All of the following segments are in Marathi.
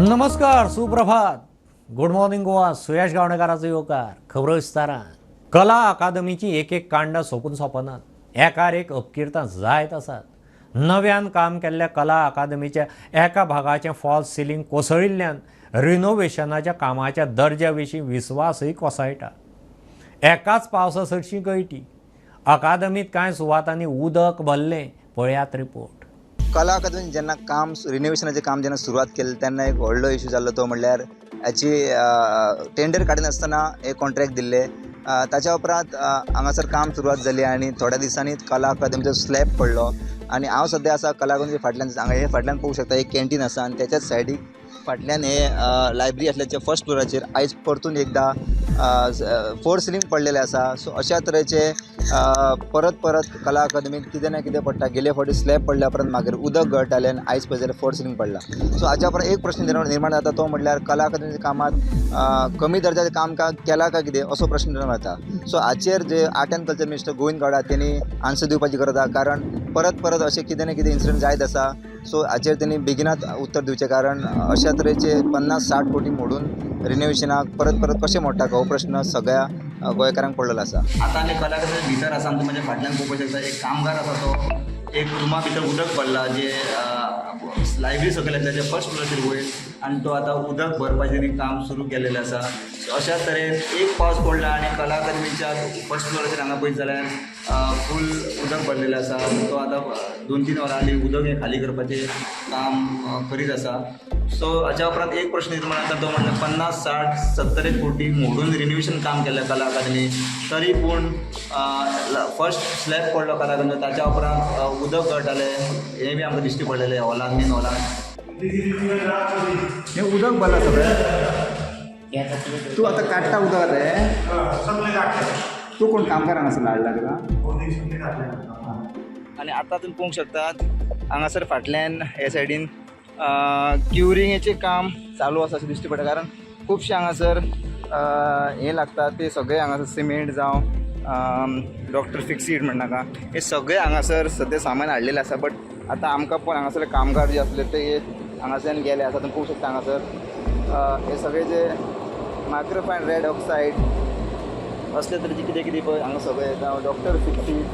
नमस्कार, सुप्रभात. Good morning Goa. सुयश गावणेकाराचो येवकार. खबरो विस्तारान. कला अकादमीची एक कांडां सोंपून सोंपनात. एकार एक अपकिर्तां जायत आसात. नव्यान काम केल्ल्या कला अकादमीच्या एका भागाचें फॉल्स सिलींग कोसळिल्ल्यान रिनोव्हेशनाच्या कामाच्या दर्ज्या विशीं विस्वासय कोसळटा. एकाच पावसा सरशी गळटी. अकादमीत कांय सुवातांनी उदक भरलें. पळयात रिपोर्ट. कला अकादमीन जेन्ना काम रिनोव्हेशनाचें काम जेन्ना सुरवात केलें तेन्ना एक व्हडलो इश्यू जाल्लो तो म्हणल्यार हाची टेंडर काडिनासतना एक कॉन्ट्रॅक्ट दिल्ले. ताच्या उपरांत हांगासर काम सुरवात जाली आनी थोड्या दिसांनीच कला अकादमीचो स्लॅब पडलो. आनी हांव सद्या आसा कला अकादमीच्या फाटल्यान. हांगा हे फाटल्यान पळोवंक शकता एक कॅन्टीन आसा आनी त्याच्याच सायडीक फाटल्यान हे लायब्ररी आसल्याच्या फर्स्ट फ्लोराचेर आयज परतून एकदा फोर सिलींग पडलेले आसा. सो अशा तरेचे परत कला अकादमीक कितें ना कितें पडटा. गेले फावटी स्लॅब पडल्या उपरांत मागीर उदक गळटालें आनी आयज पळय जाल्यार फोर सिलींग पडला. सो हाच्या उपरांत एक प्रश्न निर्माण जाता तो म्हणल्यार कला अकादमीच्या कामात कमी दर्जाचें काम केलां काय कितें असो प्रश्न निर्माण जाता. सो हाचेर जे art and culture minister Govind Gawade तेणी आन्सर दिवपाची गरज आसा. कारण परत अशें कितें ना कितें इन्सिडंट जायत आसा. सो हाचेर तेणी बेगिनाच उत्तर दिवचें. कारण अशा तरेचे 50-60 कोटी मोडून रिनोव्हेशनाक परत कशें मोडटा हो प्रश्न सगळ्या गोंयकारांक पडलेलो आसा. आतां आमी कला अकादमी भितर आसा. आमकां म्हज्या फाटल्यान पळोवपाक शकता एक कामगार आसा तो एक रुमा भितर उदक पडला जे लायब्ररी सकयल त्याच्या फर्स्ट फ्लोराचेर वयर आनी तो आतां उदक भरपाचें काम सुरू केलेलें आसा. अशा तरेन एक पावस पडला आनी कला अकादमीच्या फर्स्ट फ्लोराचेर हांगा पळयत जाल्यार फूल उदक भरलेलें आसा. तो आतां 2-3 वरां आनी उदक हें खाली करपाचें काम करीत आसा. सो हाच्या उपरांत एक प्रश्न निर्माण जाता तो म्हणल्यार 50-60-70 कोटी मोडून रिनोव्हेशन काम केल्लें कला अकादमी. तरी पूण फर्स्ट स्लॅब पडलो कला अकादमी ताच्या उपरांत उदक गळटालें हें बी आमकां दिश्टी पडलेलें हॉलांत मेन हॉलांत. हें उदक भरलां सगळें. तूं आतां काडटा उदक रे. तूं कोण कामगार हांगासर हाडला तुका. आनी आतां तुमी पळोवंक शकतात हांगासर फाटल्यान हे सायडीन क्युरिंगेचें काम चालू आसा अशें दिश्टी पडटा. कारण खुबशे हांगासर हें लागता ते सगळे हांगासर सिमेंट जावं डॉक्टर फिक्सीड म्हणनाका हे सगळे हांगासर सद्या सामान हाडलेलें आसा. बट आतां आमकां पण हांगासर कामगार जे आसले ते हांगाच्यान गेले आसा. तुमी पळोवंक शकता हांगासर हे सगळे जे मायक्रोफायन रेड ऑक्सायड असले तरेचे कितें पळय हांगा सगळे जावं डॉक्टर फिक्सीड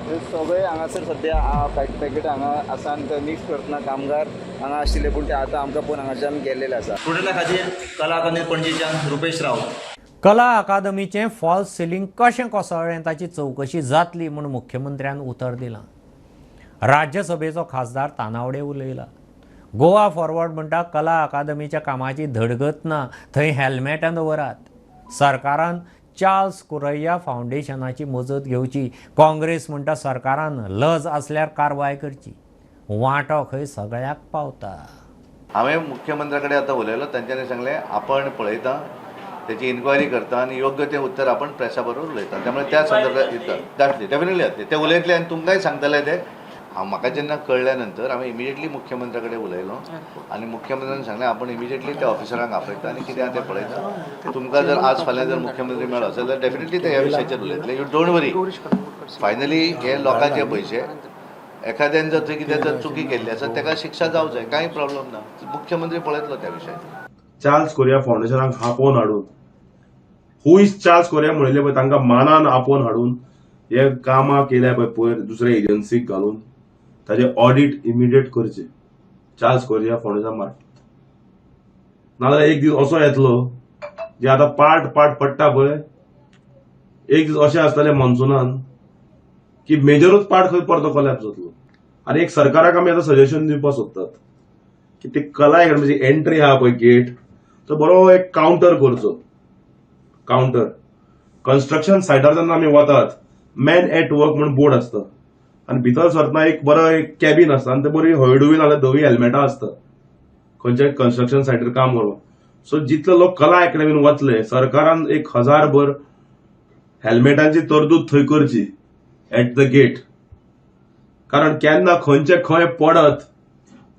हे सगळे हांगासर सद्या पॅकेट हांगा आसा आनी ते मिक्स करतना कामगार हांगा आशिल्ले पूण ते आतां आमकां पळोवन हांगाच्यान गेल्लेले आसा. स्टुडंटा खातीर कला अकादमी पणजेच्यान रुपेश रावत. कला अकादमीचें फॉल्स सिलींग कशें कोसळ्ळें ताची चवकशी जातली म्हूण मुख्यमंत्र्यान उतर दिलां. राज्यसभेचो खासदार तानावडे उलयला. गोवा फॉरवर्ड म्हणटा कला अकादमीच्या कामाची धडगत ना थंय हॅल्मेटां दवरात. सरकारान चार्ल्स कुरैया फावंडेशनाची मजत घेवची. काँग्रेस म्हणटा सरकारान लज आसल्यार कारवाय करची. वांटो खंय सगळ्याक पावता. हांवें मुख्यमंत्र्या कडेन आतां उलयलो. तांच्यांनी सांगलें आपण पळयता त्याची इन्क्वायरी करता आनी योग्य तें उत्तर आपण प्रेसा बरोबर उलयता. त्यामुळे त्या संदर्भात येता जातली डेफिनेटली जातली. ते उलयतले आनी तुमकांय सांगतले ते. म्हाका जेन्ना कळल्या नंतर हांवें इमिजिएटली मुख्यमंत्र्या कडेन उलयलो आनी मुख्यमंत्र्यान सांगलें आपण इमिजिएटली त्या ऑफिसरांक आपयता आनी कितें आहा तें पळयता. तुमकां जर आज फाल्यां जर मुख्यमंत्री मेळ्ळो जाल्यार डेफिनेटली ते ह्या विशयाचेर उलयतले. You don't worry. फायनली हे लोकांचे पयशे एखाद्यान जर थंय कितें जर चुकी केल्ली आसा ताका शिक्षा जावं जाय. कांय प्रॉब्लेम ना. मुख्यमंत्री पळयतलो त्या विशयाचेर. चार्ल्स कोरिया फावंडेशनाक आपोवन हाडून हू इज चार्ल्स कोरिया म्हणले पळय तांकां मानान आपोवन हाडून हे कामां केल्या पळय दुसऱ्या एजन्सीक घालून ताचे ऑडिट इमिडिएट करचे. चार्ल्स कोरिया फावंडेशन मार्फत नाजाल्यार एक दीस असो येतलो जे आतां पार्ट पडटा पळय. एक दीस अशें आसतलें मॉन्सुनान की मेजरूच पार्ट खंय परतो कोलॅप्स जातलो. आनी एक सरकाराक आमी आतां सजेशन दिवपाक सोदतात की ते कला अकादमीची एंट्री आहा पळय गेट तो बरो एक कावंटर करचो. कावंटर कन्स्ट्रक्शन सायटार जेन्ना आमी वतात मॅन एट वर्क म्हणून बोर्ड आसता आनी भितर सरतना एक बरो एक कॅबिन आसता आनी ते बरी हळडुवी नाल्यार धवी हेल्मेटां आसता खंयच्याय कन्स्ट्रक्शन सायटीर काम करप. सो जितले लोक कला अकादमीन वतले सरकारान 1000 भर हेल्मेटांची तरतूद थंय करची एट द गेट. कारण केन्ना खंयचे खंय पडत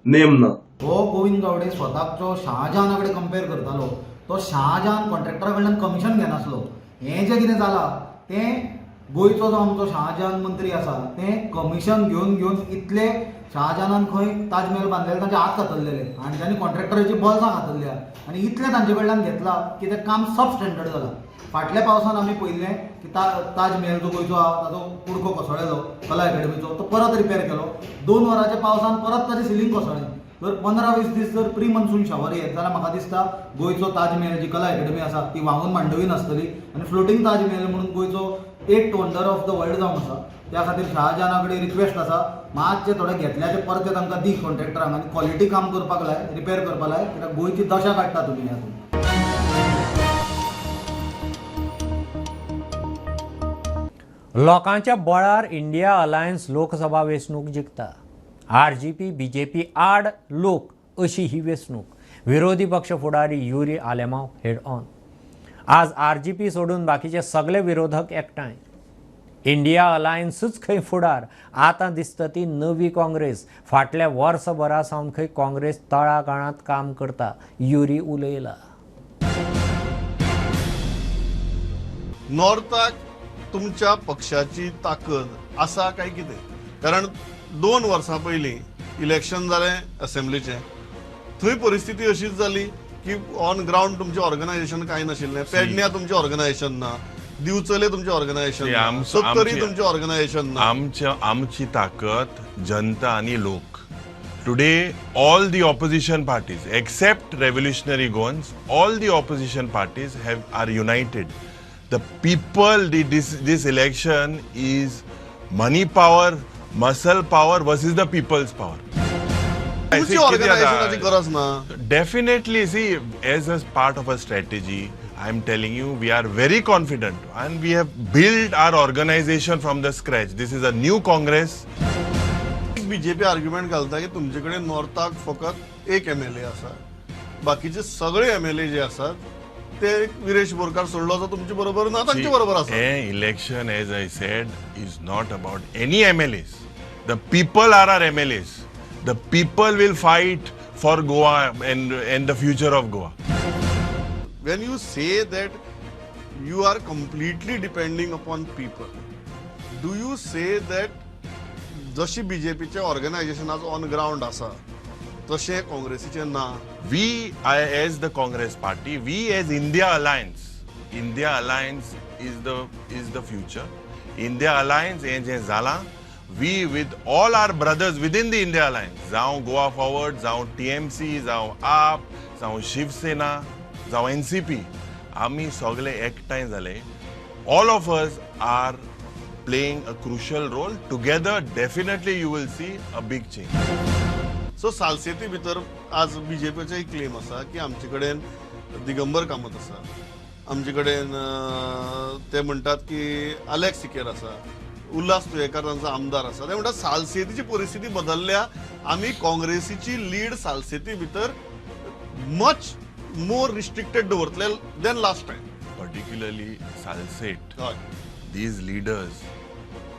नेम ना. हो गोविंद गावडे स्वताचो शहाजहाना कडेन कंपेर करतालो. तो शहाजहान कॉन्ट्रॅक्टरा कडल्यान कमिशन घेनासलो. हें जें कितें जालां तें गोंयचो जो आमचो शहाजहान मंत्री आसा तें कमिशन घेवन घेवन इतले शहाजहानान खंय ताजमहल बांदलेले तांचे हात खातरलेले आनी तांणी कॉन्ट्रॅक्टराची बॉल्सां खातरल्या आनी इतलें तांचे कडल्यान घेतलां की तें काम सब स्टँडर्ड जालां. फाटल्या पावसान आमी पळयलें की ताजमहल जो गोंयचो आहा ताजो कुडको कोसळ्ळेलो कला अकॅडमीचो तो परत रिपेर केलो. 2 वरांच्या पावसान परत ताजें सिलींग कोसळ्ळें. जर 15-20 दीस जर प्री मन्सून शावर येत जाल्यार म्हाका दिसता गोंयचो ताजमहल जी कला अकॅडमी आसा ती व्हांवून मांडवी नासतली आनी फ्लोटींग ताजमहल म्हणून गोंयचो 8th wonder of the world जावंक आसा. त्या खातीर शहाजहाना कडेन रिक्वेस्ट आसा मातशें थोडे घेतल्याचे परते तांकां दी कॉन्ट्रॅक्टरांक आनी क्वॉलिटी काम करपाक लाय, रिपेर करपाक लाय, कित्याक गोंयची दशा काडटा तुमी ह्यातून. लोकांच्या बळार इंडिया अलायन्स लोकसभा वेंचणूक जिखता. RGP BJP आड लोक अशी ही वेंचणूक. विरोधी पक्ष फुडारी युरी आलेमांव हेड ऑन. आज RGP सोडून बाकीचे सगळे विरोधक एकठांय. इंडिया अलायन्सूच खंय फुडार. आतां दिसता ती नवी काँग्रेस. फाटल्या वर्सभरा सावन खंय काँग्रेस तळागाळांत काम करता. युरी उलयला. नॉर्थाक तुमच्या पक्षाची ताकद आसा काय कितें? कारण 2 वर्सां पयलीं इलेक्शन जालें असेंब्लीचें. थंय परिस्थिती अशीच जाली की ऑन ग्राउंड तुमचें ऑर्गनायझेशन कांय नाशिल्लें. पेडण्यां तुमचें ऑर्गनायझेशन ना, दिवचले तुमचें ऑर्गनायझेशन ना, सत्तरी तुमचें ऑर्गनायझेशन ना. आमची ताकद जनता आणि लोक. Today, all the opposition parties, except revolutionary Goans, all the opposition parties are united. The people, this election is money power, muscle power versus the people's power. तुमची ऑर्गनायझेशनाची गरज ना. Definitely, see, as a part of a strategy, I'm telling you, we are very confident and we have built our organization from the scratch. This is a new Congress. BJP argument घालता की तुमचे कडेन नॉर्थाक फकत एक MLA आसा, बाकीचे सगळे MLA जे आसात ते विरेश बोरकार सोडलो जो तुमचे बरोबर ना तांचे बरोबर आसा. Election, as I said, is not about any MLAs. The people are our MLAs. The people will fight for Goa and the future of Goa. When you say that you are completely depending upon people, do you say that जशी बीजेपीचे ऑर्गनायझेशन आज ऑन ग्राउंड आसा तशें काँग्रेसीचे ना? We, as the Congress party, we as India Alliance is the future. India Alliance हे जाला. We with all our brothers within the India Alliance, जावं Goa Forward, जावं TMC, जावं आप, जावं शिवसेना, जावं NCP, आम्ही सगळे एकठांय जाले. All of us are playing a crucial role. Together, definitely you will see a big change. So सालसेती भितर आज बीजेपीचे एक क्लेम आसा की आमचे कडेन दिगंबर कामत आसा, आमचे कडेन ते म्हणटात की अलेक्स सिकेर आसा, उल्हास तुयेकर तांचो आमदार आसा. ते म्हणटात सालसेतीची परिस्थिती बदलल्या. आमी काँग्रेसीची लीड सालसेती भितर मच मोर रिस्ट्रिक्टेड दवरतले than last time. Particularly Salset. हय. These leaders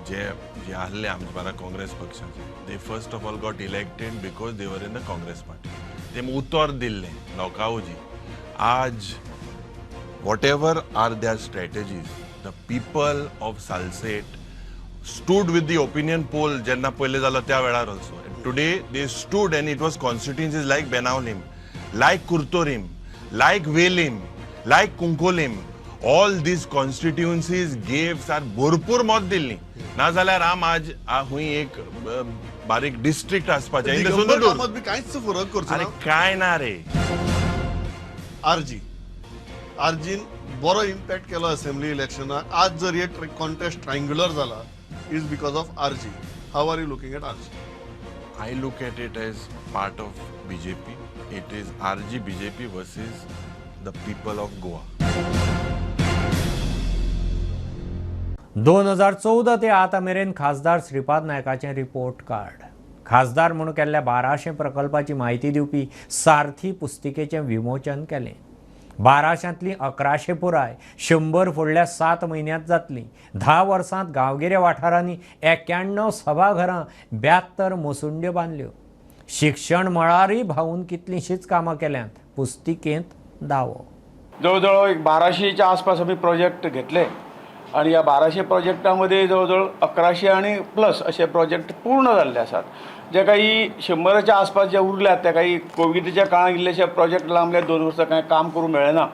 जे आहले आमचे बारा काँग्रेस पक्षाचे, they first of all got elected because they were in the Congress party. तेम उतर दिल्ले लोकांवजी. आज whatever are their strategies, the people of Salset stood with the opinion poll जेन्ना पहिले जालो त्या वेळार also. And today they stood and it was constituencies like Benaulim, like Kurtorim, like Velim, like Kunkolim. All these constituencies gave sar भरपूर मत दिल्ली. ना जाल्यार आज हुई एक बारीक डिस्ट्रिक्ट आसपाचें दिगंबर कामत बी कांयच फरक करचो अरे ना. काय ना रे. आरजीन बरो इम्पॅक्ट केलो असेंब्ली इलेक्शनाक. आज जर हे कॉन्टेस्ट ट्रायंग्युलर जाला is because of RG. How are you looking at RG? I look at it as part of BJP. It is RG BJP versus the people of Goa. 2014 ते आता मेरेन खासदार श्रीपाद नायकाचें रिपोर्ट कार्ड. खासदार म्हणून केल्ल्या 1200 प्रकल्पाची म्हायती दिवपी सारथी पुस्तिकेचें विमोचन केलें. 1200तली 1100 पुराय, 100 फुडल्या 7 म्हयन्यांत जातली. 10 वर्सांत गांवगिऱ्या वाठारांनी 91 सभाघरां, 72 मसुंड्यो बांदल्यो. शिक्षण मळारय भावून कितलींशींच कामां केल्यांत पुस्तिकेंत दावो. जवळजवळ 1200च्या आसपास आम्ही प्रोजेक्ट घेतले आणि ह्या 1200 प्रोजेक्टामध्ये जवळजवळ 1100 आणि प्लस असे प्रोजेक्ट पूर्ण जाल्ले आसात. जे काही 100च्या आसपास जे उरल्यात त्या काही कोविडच्या काळात इल्लेशे प्रोजेक्ट लांबले 2 वर्सां कांय काम करूंक मेळना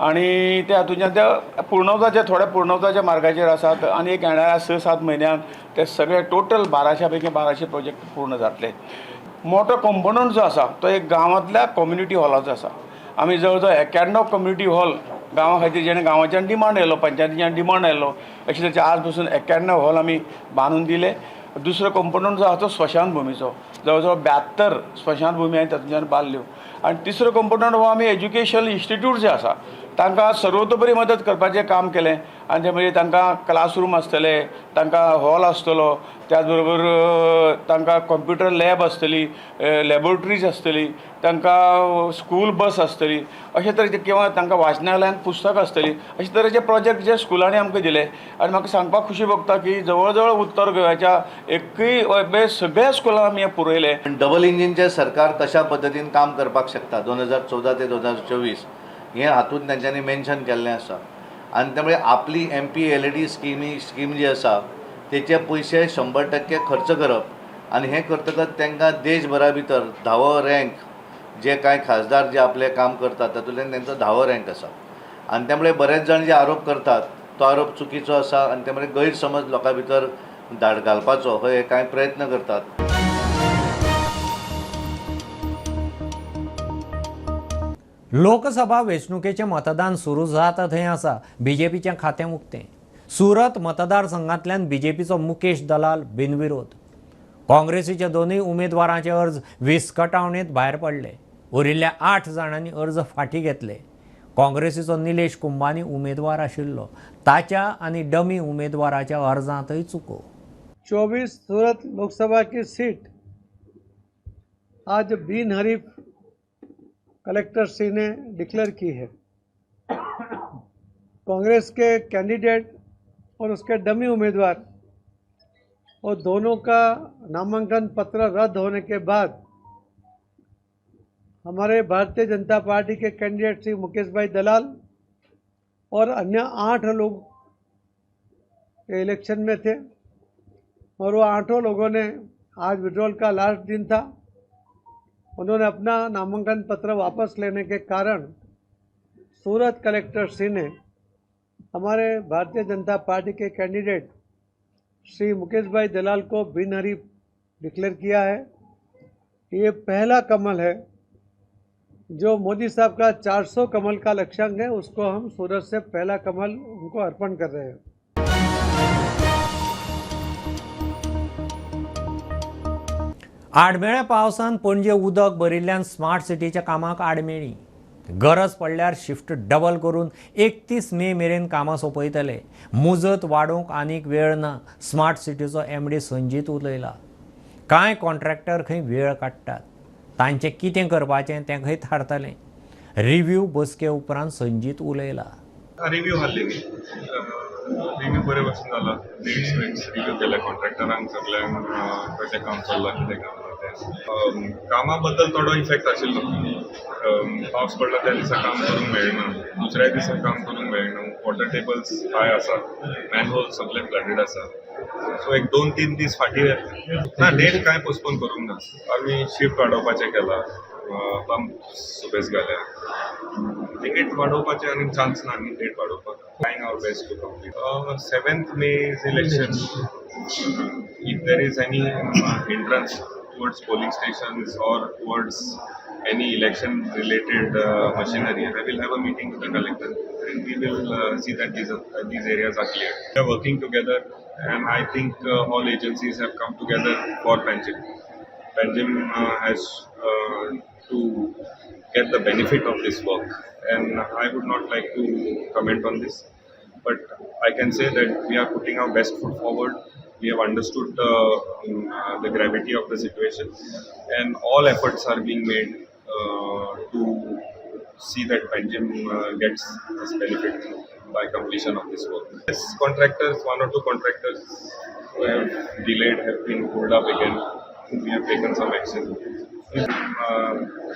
आणि ते हातूंतल्यान ते पूर्णवताचे थोडे पूर्णवताच्या मार्गाचेर आसात आणि एक येणाऱ्या 6-7 म्हयन्यांत ते सगळे टोटल 1200 पैकी 1200 प्रोजेक्ट पूर्ण जातले. मोठो कंपोनंट जो आसा तो एक गांवांतल्या कम्युनिटी हॉलाचो आसा. आमी जवळजवळ 91 कम्युनिटी हॉल गांवा खातीर जेणे गांवाच्यान डिमांड आयलो, पंचायतीच्यान डिमांड आयलो अशें त्याचे आज पासून 91 हॉल आमी बांदून दिले. दुसरो कंपोनंट जो आसा तो स्मशान भुमीचो, जवळजवळ 72 स्मशान भुमी हांवें तातूंतल्यान बांदल्यो. आणि तिसरो कंपोनंट हो आमी एज्युकेशनल इन्स्टिट्यूट जे आसा तांकां सर्वतोपरी मदत करपाचें काम केलें. आनी ते म्हणजे तांकां क्लासरूम आसतले, तांकां हॉल आसतलो, त्याच बरोबर तांकां कंप्युटर लॅब आसतली, लॅबोरेटरीज आसतली, तांकां स्कूल बस आसतली, अशे तरेचे किंवा तांकां वाचनालयान पुस्तक आसतली. अशे तरेचे प्रोजेक्ट जे स्कुलांनी आमकां दिले. आनी म्हाका सांगपाक खुशी भोगता की जवळ जवळ उत्तर गोव्याच्या एकूय सगळ्या स्कुलां आमी हें पुरयलें. डबल इंजिनचें सरकार कशा पद्दतीन काम करपाक शकता 2014 ते 2024 हें हातूंत तांच्यांनी मेन्शन केल्लें आसा. आनी त्यामुळे आपली MPLAD स्कीम जी आसा तेचे पयशे 100% खर्च करप आनी हें करतकच तांकां देशभरा भितर 10वो रँक जे कांय खासदार जे आपले काम करतात तातूंतल्यान तांचो 10वो रँक आसा. आनी त्यामुळे बरेच जाण जे आरोप करतात तो आरोप चुकीचो आसा आनी त्यामुळे गैरसमज लोकां भितर घालपाचो हे कांय प्रयत्न करतात. लोकसभा वेंचणुकेचें मतदान सुरू जाता थंय आसा BJPचें खातें उक्तें. सुरत मतदारसंघांतल्यान BJPचो मुकेश दलाल बिनविरोध. काँग्रेसीच्या दोनूय उमेदवारांचे अर्ज विस्कटावणेंत भायर पडले. उरिल्ल्या 8 जाणांनी अर्ज फाटीं घेतले. काँग्रेसीचो निलेश कुंभानी उमेदवार आशिल्लो ताच्या आनी डमी उमेदवाराच्या अर्जांतय चुको. 24 सूरत लोकसभा की सीट आज बिनहरीफ कलेक्टर श्री ने डिक्लेयर की है. कांग्रेस के कैंडिडेट और उसके डमी उम्मीदवार और दोनों का नामांकन पत्र रद्द होने के बाद हमारे भारतीय जनता पार्टी के कैंडिडेट श्री मुकेश भाई दलाल और अन्य 8 लोग इलेक्शन में थे और वो 8 लोगों ने आज विड्रॉल का लास्ट दिन था. उन्होंने अपना नामांकन पत्र वापस लेने के कारण सूरत कलेक्टर श्री ने हमारे भारतीय जनता पार्टी के कैंडिडेट श्री मुकेश भाई दलाल को बिनहरीफ डिक्लेयर किया है. ये पहला कमल है. जो मोदी साहब का 400 कमल का लक्ष्यांक है उसको हम सूरत से पहला कमल उनको अर्पण कर रहे हैं. आडमेळ्या पावसान पणजे उदक भरिल्ल्यान स्मार्ट सिटीच्या कामाक आडमेळी. गरज पडल्यार शिफ्ट डबल करून 31 मे मेरेन कामां सोंपयतले. मुजत वाडोवंक आनीक वेळ ना, स्मार्ट सिटीचो MD संजीत उलयला. कांय कॉन्ट्रॅक्टर खंय वेळ काडटात. तांचें कितें करपाचें तें खंय थारतलें. रिव्ह्यू बसके उपरांत संजीत उलयला. रिव्ह्यू हाल्ली रिव्ह्यू बरे भशेन जाला. रिव्ह्यू केल्या कॉन्ट्रॅक्टरांक सगळ्यांक कशें काम चल्लां कितें काम तें. कामा बद्दल थोडो इफेक्ट आशिल्लो. पावस पडला त्या दिसा काम करूंक मेळना, दुसऱ्या दिसा काम करूंक मेळना. वॉटर टेबल्स हाय आसा, मॅनहोल सगळे फ्लडेड आसा. सो एक 2-3 दीस फाटीं ना. डेट कांय पोस्टपोन करूंक ना. आमी शिफ्ट वाडोवपाचें केलां, पंप सुबेज घाल्या. तिकेट वाडोवपाचें आनी चान्स ना आनी डेट वाडोवपाक. Trying our best to complete. 7th May is election. If there is any hindrance towards polling stations or towards any election related machinery, I will have a meeting with the collector and we will see that these areas are cleared. We are working together and I think all agencies have come together for Panjim. Panjim has to get the benefit of this work and I would not like to comment on this, but I can say that we are putting our best foot forward. We have understood the gravity of the situation and all efforts are being made to see that Panjim gets this benefit by completion of this work. Yes, contractors, 1 or 2 contractors who have delayed have been pulled up again. We have taken some action. If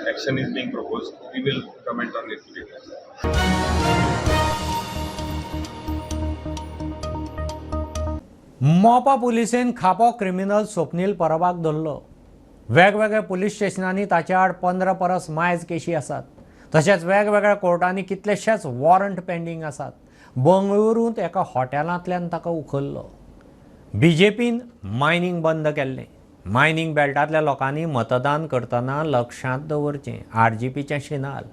action is being proposed, we will comment on it later. मोपा पुलिसेन खापो क्रिमिनल स्वप्नील परबाक धरलो. वेगवेगळ्या पुलीस स्टेशनांनी ताच्या आड 15 परस मायज केशी आसात. तशेंच वेगवेगळ्या कोर्टांनी कितलेशेच वॉरंट पेंडींग आसात. बंगळुरूंत एका हॉटेलांतल्यान ताका उखल्लो. बीजेपीन मायनिंग बंद केल्लें. मायनिंग बेल्टांतल्या लोकांनी मतदान करतना लक्षांत दवरचें RGPचें शिनाल.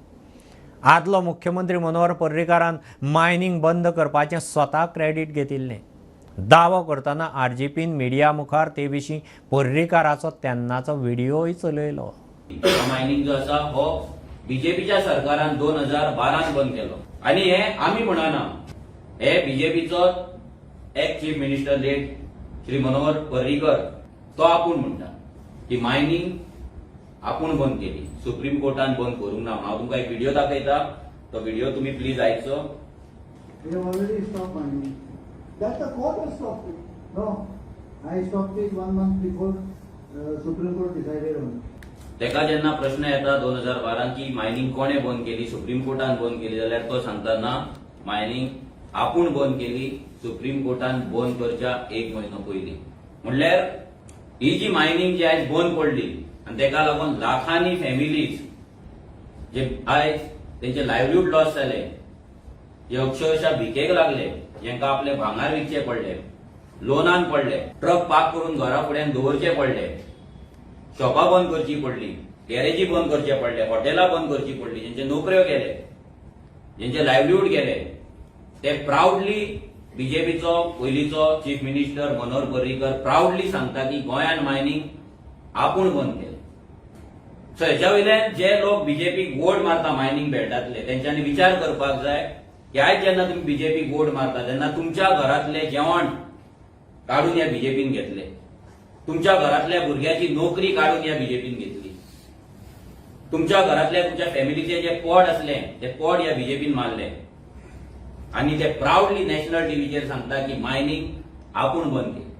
आदलो मुख्यमंत्री मनोहर पर्रीकारान मायनिंग बंद करपाचें स्वता क्रेडीट घेतिल्लें. दावो करतना RGPन मिडिया मुखार ते विशीं पर्रीकाराचो तेन्नाचो व्हिडियोय चलयलो. मायनिंग जो आसा हो बीजेपीच्या सरकारान 2012 बंद केलो आनी हे आमी म्हणना, हे बीजेपीचो ex chief minister late Shri Manohar Parrikar तो आपूण म्हणटा की मायनिंग आपूण बंद केली, सुप्रीम कोर्टान बंद करूंक ना. हांव तुमकां एक व्हिडिओ दाखयता, तो व्हिडिओ तुमी प्लीज आयचो. That the court has stopped it. No, I stopped it 1 month before Supreme Court decided on it. तेका जेन्ना प्रश्न येता 2012 की मायनिंग कोणे बंद केली, सुप्रीम कोर्टान बंद केली, जाल्यार तो सांगता ना, मायनिंग आपूण बंद केली, सुप्रीम कोर्टान बंद करच्या 1 म्हयनो पयलीं. म्हणल्यार ही जी मायनिंग जी आयज बंद पडली आनी तेका लागून लाखांनी फॅमिलीज जे आयज तेंचे लायव्हलीहूड लॉस जाले, जे अक्षरशः भिकेक लागले, जेंका आपले भांगार विकचे पडले, लोनान पडले, ट्रक पार्क करून घरा फुड्यान दवरचे पडले, शॉपां बंद करची पडली, गॅरेजी बंद करचे पडले, हॉटेलां बंद करची पडली, जेंचे नोकऱ्यो गेले, जेंचे लायव्हलीहूड गेले, ते प्राऊडली बीजेपीचो पयलींचो chief minister Manohar Parrikar proudly सांगता की गोंयान मायनिंग आपूण बंद केलें. सो हेच्या वयल्यान जे लोक बीजेपीक वोट मारता मायनिंग बेल्टांतले, तेंच्यांनी विचार करपाक जाय की आयज जेन्ना तुम्ही बीजेपीक वोट मारता तेन्ना तुमच्या घरातले जेवण काढून ह्या बीजेपीन घेतले, तुमच्या घरातल्या भुरग्याची नोकरी काढून ह्या बीजेपीन घेतली, तुमच्या घरातल्या तुमच्या फॅमिलीचे जे पोट असले ते पोट ह्या बीजेपीन मारले आणि ते प्राऊडली नॅशनल टीव्हीचेर सांगता की मायनिंग आपूण बंद केली.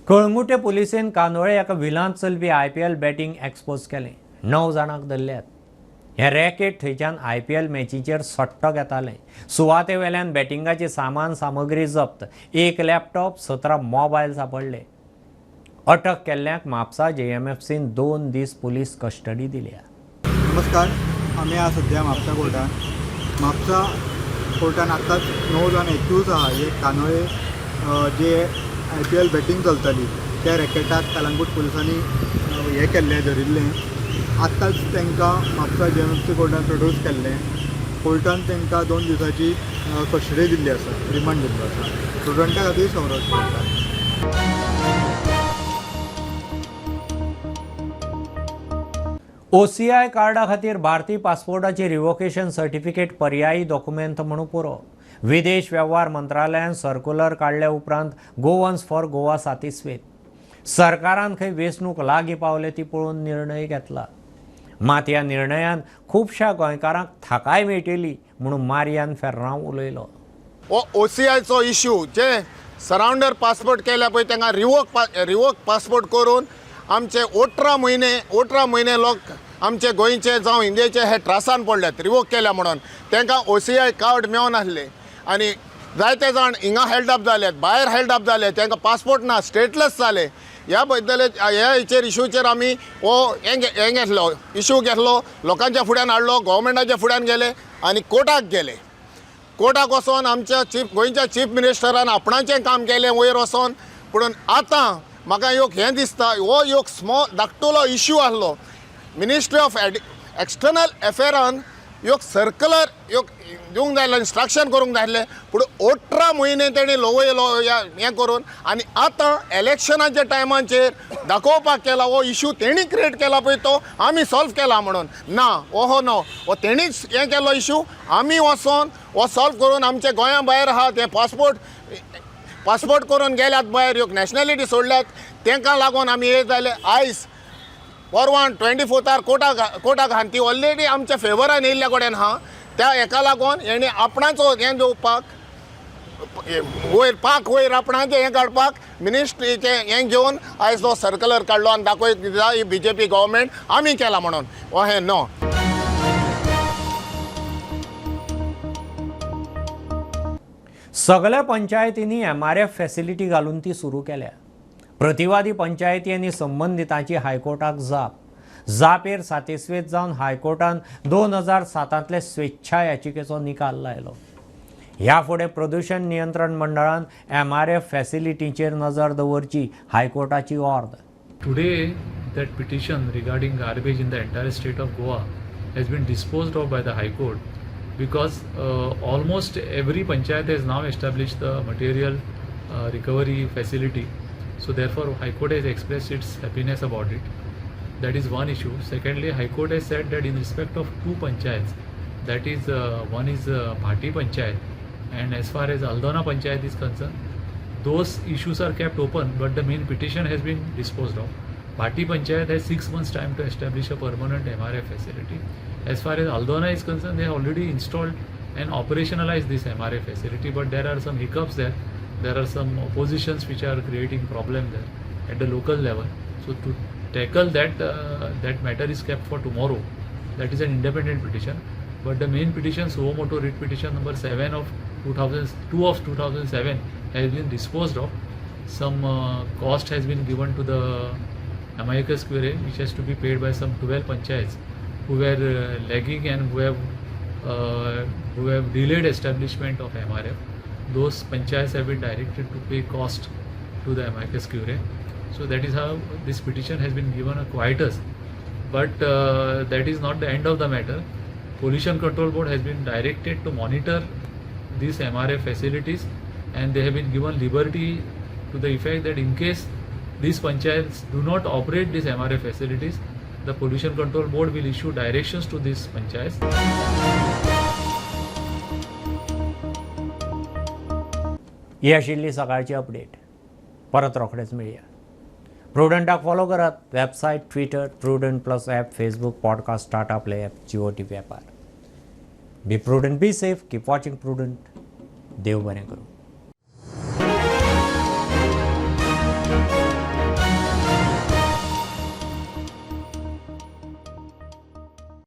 कळंगुटे पुलिसेन कांदोळे एका विलांत चलपी IPL बॅटींग एक्सपोज केलें. 9 जाणांक धरल्यात. हे रॅकेट थंयच्यान IPL मॅचीचेर सट्टो घेताले. सुवाते वेल्यान बॅटिंगाची सामान सामग्री जप्त, 1 लॅपटॉप, 17 मोबायल सापडले. अटक केल्ल्यांक म्हापसा JMFCन 2 दीस पुलीस कस्टडी दिल्या. नमस्कार, आम्ही आज सध्या म्हापसा कोर्टान. म्हापसा कोर्टान आतांच 9 जाण एक्यूज आहा. एक कांदोळे जे IPL बॅटींग चलताली त्या रॅकेटाक कलंगूट पुलिसांनी हे केल्लें, धरिल्लें. आत्ताच तांकां म्हापसा JMFC कोर्टान प्रोड्यूस केल्लें. कोर्टान तांकां 2 दिसाची कस्टडी दिल्ली आसा, रिमांड दिल्लो आसा. स्टुडंटा खातीर संरक्षण करता. OCI कार्डा खातीर भारतीय पासपोर्टाची रिवोकेशन सर्टिफिकेट पर्यायी डॉक्युमेंट म्हणून पुरो. विदेश वेव्हार मंत्रालयान सर्क्युलर काडल्या उपरांत गोवन्स फॉर गोवा सातिस्वेत. सरकारान खंय वेंचणूक लागीं पावले ती पळोवन निर्णय घेतला. मात ह्या निर्णयान खुबश्या गोंयकारांक थाकाय मेळटली म्हणून मारियान फेर्रांव उलयलो. OCIचो इश्यू जे सरावंडर पासपोर्ट केल्या पळय तांकां रिवोक पासपोर्ट करून आमचे 18 म्हयने लोक आमचे गोंयचे जावं इंडियेचे हे त्रासान पडल्यात रिवोक केल्या म्हणून. तांकां OCI कार्ड मेळून नासले आनी जायते जाण हिंगा हेल्ड अप जाल्यात, भायर हेल्ड अप जाले, तांकां पासपोर्ट ना, स्टेटलेस जाले. ह्या बद्दल ह्या इश्यूचेर आमी हें घेतलो, इश्यू घेतलो, लोकांच्या फुड्यान हाडलो, गव्हर्मेंटाच्या फुड्यान गेले आनी कोर्टाक गेले. कोर्टाक वचोन आमच्या गोंयच्या चीफ मिनिस्टरान आपणाचें काम केलें वयर वचोन. पूण आतां म्हाका हें दिसता, हो स्मॉल धाकटुलो इश्यू आसलो. मिनिस्ट्री ऑफ एक्सटर्नल अफेरान सर्क्युलर दिवंक जाय, इन्स्ट्रक्शन करूंक जाय आसलें. पूण 18 म्हयने तेणी लोवयलो हें करून आनी आतां इलेक्शनाच्या टायमाचेर दाखोवपाक केला हो इश्यू तेणी क्रिएट केला पळय तो आमी सॉल्व केला म्हणून. ना, ओहो नो, हो तेणीच हें केलो इश्यू. आमी वचोन हो सॉल्व करून आमचे गोंया भायर आहा ते पासपोर्ट करून गेल्यात भायर, नॅशनॅलिटी सोडल्यात, तांकां लागून आमी हे जाले. आयज परवान 24 कोर्टाक हां ती ऑलरेडी आमच्या फेवरान येयल्ल्या कडेन आहा. त्या हेका लागून हेणी आपणाचो हें दिवपाक वयर आपणाचें हें काडपाक मिनिस्ट्रीचें हें घेवन आयज तो सर्क्युलर काडलो आनी दाखयत ही BJP गव्हर्मेंट आमी केला म्हणून. हो हें नो. सगळ्या पंचायतींनी MRF फॅसिलिटी घालून ती सुरू केल्या. प्रतिवादी पंचायती आनी संबंधितांची हायकोर्टाक जापेर सातेस्वेत जावन हायकोर्टान 2007 स्वेच्छा याचिकेचो निकाल लायलो. ह्या फुडें प्रदूषण नियंत्रण मंडळान MRF फॅसिलिटीचेर नजर दवरची हायकोर्टाची ऑर्ड. Today, that petition regarding garbage in the entire state of Goa has been disposed of by the High Court because almost every panchayat has now established the material recovery facility. So therefore, High Court has expressed its happiness about it. That is one issue. Secondly, High Court has said that in respect of two panchayats, that is one is Bhati Panchayat, and as far as Aldona Panchayat is concerned, those issues are kept open, but the main petition has been disposed of. Bhati Panchayat has 6 months time to establish a permanent MRF facility. As far as Aldona is concerned, they have already installed and operationalized this MRF facility, but there are some hiccups there. There are some oppositions which are creating problem there at the local level. So to tackle that, that matter is kept for tomorrow. That is an independent petition. But the main petition, suo motu writ petition number 7 of 2007 has been disposed of. Some cost has been given to the amicus curiae, which has to be paid by some 12 panchayats who were lagging and who have delayed establishment of MRF. Those panchayats have been directed to pay cost to the amicus curiae. So that is how this petition has been given a quietus. But that is not the end of the matter. Pollution Control Board has been directed to monitor these MRF facilities, and they have been given liberty to the effect that in case these panchayats do not operate these MRF facilities, the Pollution Control Board will issue directions to these panchayats. ही आशिल्ली सकाळची अपडेट. परत रोखडेच मेळया. प्रुडंटाक फॉलो करात. Website, twitter, Prudent plus app, Facebook, podcast, startup play app, Jio TV ॲपार. Be Prudent, be safe, keep watching Prudent. देव बरें करूं.